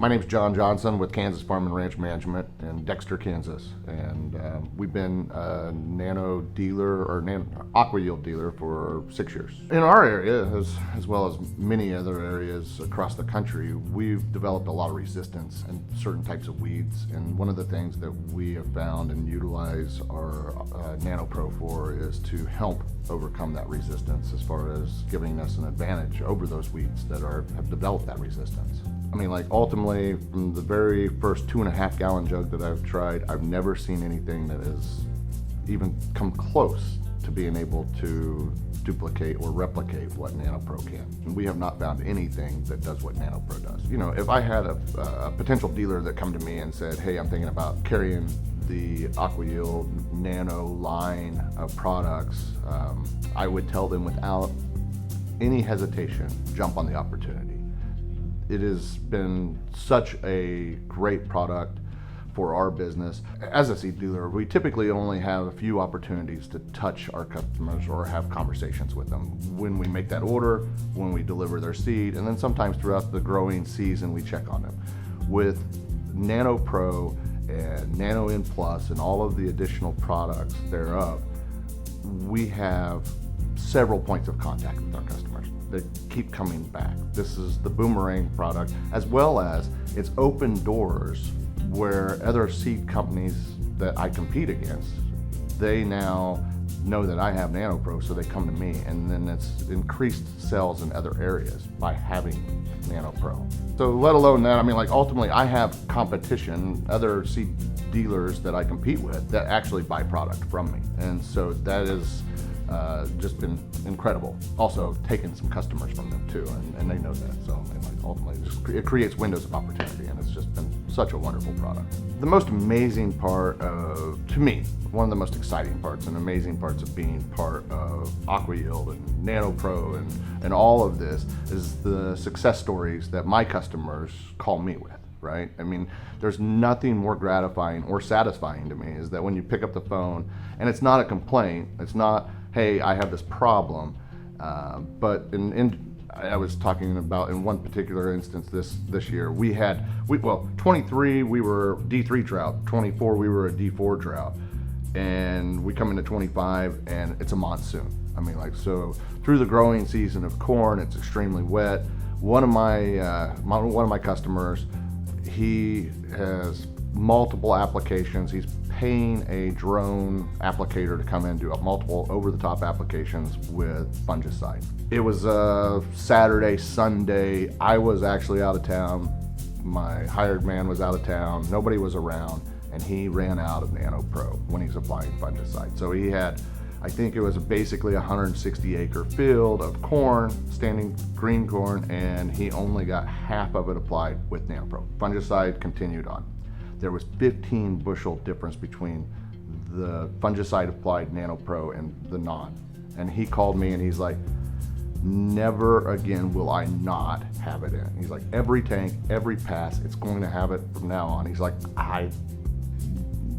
My name's John Johnson with Kansas Farm and Ranch Management in Dexter, Kansas, and we've been a nano dealer or Aqua-Yield dealer for 6 years. In our area, as well as many other areas across the country, we've developed a lot of resistance in certain types of weeds, and one of the things that we have found and utilize our Nano Pro for is to help overcome that resistance as far as giving us an advantage over those weeds that have developed that resistance. I mean, like, ultimately, from the very first 2.5 gallon jug that I've tried, I've never seen anything that has even come close to being able to duplicate or replicate what Nano Pro can. And we have not found anything that does what Nano Pro does. You know, if I had a potential dealer that come to me and said, hey, I'm thinking about carrying the Aqua-Yield Nano line of products, I would tell them without any hesitation, jump on the opportunity. It has been such a great product for our business. As a seed dealer, we typically only have a few opportunities to touch our customers or have conversations with them. When we make that order, when we deliver their seed, and then sometimes throughout the growing season, we check on them. With Nano Pro and Nano-Yield Plus and all of the additional products thereof, we have several points of contact with our customers that keep coming back. This is the boomerang product, as well as it's opened doors where other seed companies that I compete against, they now know that I have Nano Pro, so they come to me, and then it's increased sales in other areas by having Nano Pro. So let alone that, I mean, like, ultimately I have competition, other seed dealers that I compete with that actually buy product from me. And so that is just been incredible. Also taking some customers from them too, and they know that. So ultimately it creates windows of opportunity, and it's just been such a wonderful product. The most amazing part to me, one of the most exciting parts and amazing parts of being part of Aqua-Yield and Nano Pro and all of this is the success stories that my customers call me with. Right? I mean, there's nothing more gratifying or satisfying to me is that when you pick up the phone and it's not a complaint, it's not, hey, I have this problem, but I was talking about in one particular instance this year, 23 we were D3 drought, 24 we were a D4 drought, and we come into 25 and it's a monsoon. I mean, like, so through the growing season of corn, it's extremely wet. One of my customers, he has multiple applications. He's paying a drone applicator to come in and do multiple over-the-top applications with fungicide. It was a Saturday, Sunday. I was actually out of town. My hired man was out of town. Nobody was around, and he ran out of Nano Pro when he's applying fungicide. So he had, I think it was basically a 160-acre field of corn, standing green corn, and he only got half of it applied with Nano Pro. Fungicide continued on. There was 15 bushel difference between the fungicide applied Nano Pro and the non. And he called me and he's like, never again will I not have it in. He's like, every tank, every pass, it's going to have it from now on. He's like, I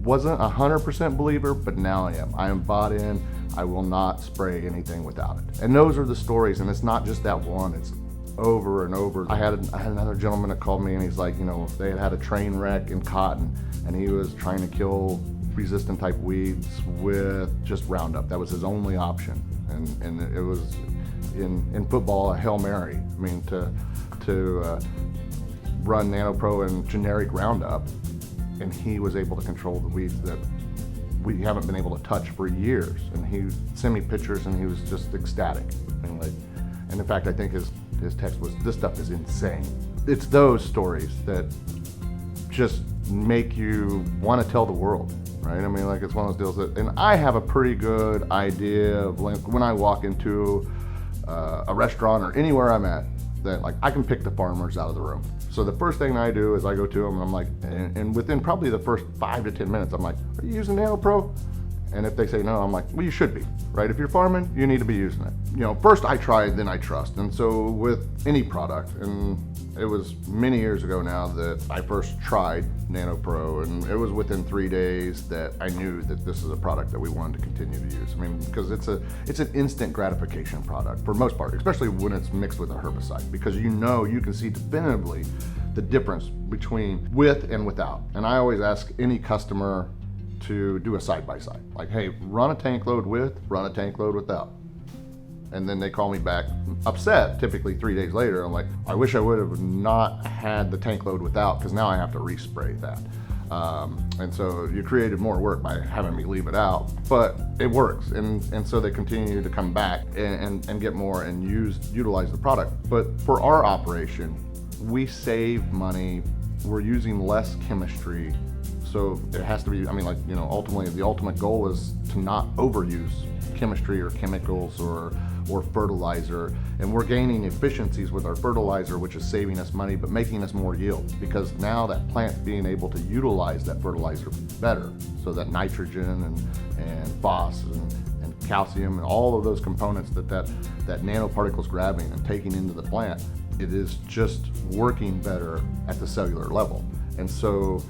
wasn't 100% believer, but now I am. I am bought in. I will not spray anything without it. And those are the stories, and it's not just that one, it's over and over. I had another gentleman that called me and he's like, you know, they had a train wreck in cotton and he was trying to kill resistant type weeds with just Roundup. That was his only option. And it was in football a Hail Mary. I mean, to run Nano Pro and generic Roundup, and he was able to control the weeds that we haven't been able to touch for years. And he sent me pictures and he was just ecstatic. And in fact, I think his text was, this stuff is insane. It's those stories that just make you want to tell the world, right? I mean, like, it's one of those deals that, and I have a pretty good idea of, like, when I walk into a restaurant or anywhere I'm at, that, like, I can pick the farmers out of the room. So the first thing I do is I go to them and I'm like, and within probably the first 5 to 10 minutes, I'm like, are you using Nano Pro? And if they say no, I'm like, well, you should be, right? If you're farming, you need to be using it. You know, first I try, then I trust. And so with any product, and it was many years ago now that I first tried Nano Pro, and it was within 3 days that I knew that this is a product that we wanted to continue to use. I mean, because it's an instant gratification product for most part, especially when it's mixed with a herbicide, because you can see definitively the difference between with and without. And I always ask any customer to do a side-by-side. Like, hey, run a tank load with, run a tank load without. And then they call me back upset, typically 3 days later. I'm like, I wish I would have not had the tank load without, because now I have to respray that. And so you created more work by having me leave it out, but it works. And so they continue to come back and get more and utilize the product. But for our operation, we save money. We're using less chemistry. So it has to be, I mean, like, you know, ultimately the ultimate goal is to not overuse chemistry or chemicals or fertilizer. And we're gaining efficiencies with our fertilizer, which is saving us money, but making us more yield, because now that plant's being able to utilize that fertilizer better. So that nitrogen and phos and calcium and all of those components that nanoparticle's grabbing and taking into the plant, it is just working better at the cellular level. And so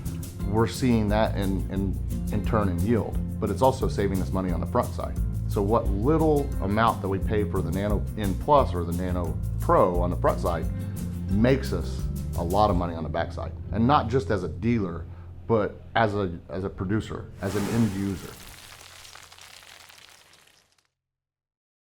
we're seeing that in turn in yield, but it's also saving us money on the front side. So what little amount that we pay for the Nano N Plus or the Nano Pro on the front side makes us a lot of money on the back side. And not just as a dealer, but as a producer, as an end user.